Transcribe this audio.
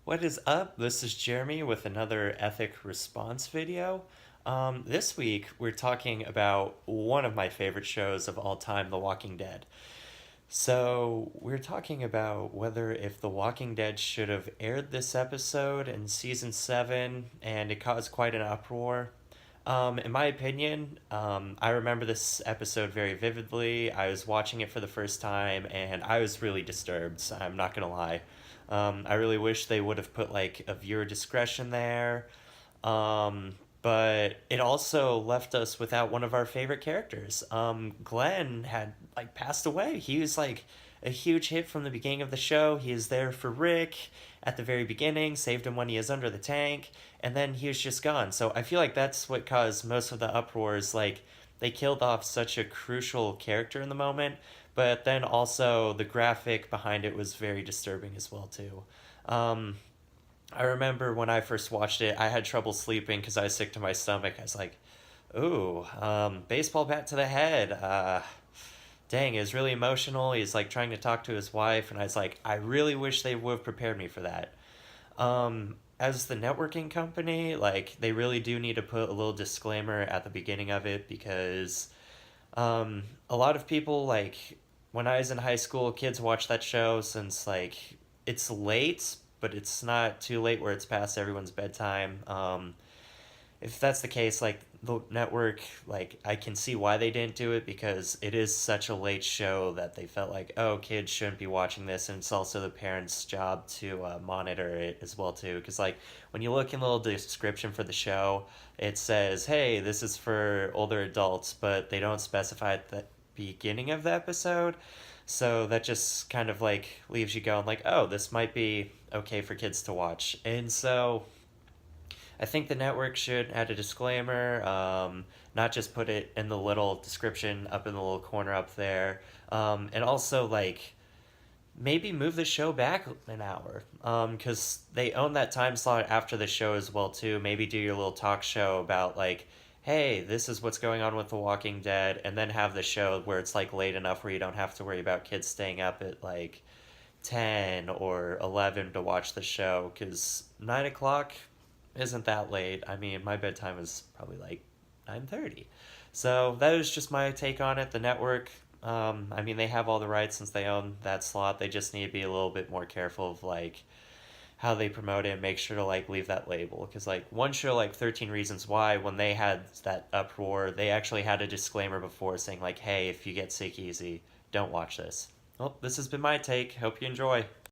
What is up? This is Jeremy with another ethic response video. This week we're talking about one of my favorite shows of all time, The Walking Dead. So we're talking about whether if The Walking Dead should have aired this episode in season 7, and it caused quite an uproar. In my opinion, I remember this episode very vividly. I was watching it for the first time and I was really disturbed, so I'm not gonna lie. I really wish they would have put like a viewer discretion there. But it also left us without one of our favorite characters. Glenn had like passed away. He was like a huge hit from the beginning of the show. He is there for Rick at the very beginning, saved him when he is under the tank, and then he was just gone. So I feel like that's what caused most of the uproars. Like they killed off such a crucial character in the moment, but then also the graphic behind it was very disturbing as well too. Um, I remember when I first watched it, I had trouble sleeping because I was sick to my stomach. I was like, "Ooh, baseball bat to the head." Dang, it was really emotional. He's like trying to talk to his wife, and I was like, I really wish they would have prepared me for that. As the networking company, like they really do need to put a little disclaimer at the beginning of it because a lot of people like when I was in high school, kids watch that show since like it's late, but it's not too late where it's past everyone's bedtime. If that's the case, like the network, like I can see why they didn't do it because it is such a late show that they felt like, oh, kids shouldn't be watching this, and it's also the parents' job to monitor it as well too. Because like when you look in the little description for the show, it says, hey, this is for older adults, but they don't specify at the beginning of the episode. So that just kind of like leaves you going like, oh, this might be okay for kids to watch. And so I think the network should add a disclaimer, not just put it in the little description up in the little corner up there, and also like maybe move the show back an hour, because they own that time slot after the show as well too. Maybe do your little talk show about like, hey, this is what's going on with The Walking Dead, and then have the show where it's like late enough where you don't have to worry about kids staying up at like 10 or 11 to watch the show because 9 o'clock isn't that late. I mean, my bedtime is probably like 9:30. So that is just my take on it. The network, I mean, they have all the rights since they own that slot. They just need to be a little bit more careful of like how they promote it and make sure to like leave that label because like one show like 13 Reasons Why, when they had that uproar, they actually had a disclaimer before saying like, hey, if you get sick easy, don't watch this. Well, this has been my take. Hope you enjoy.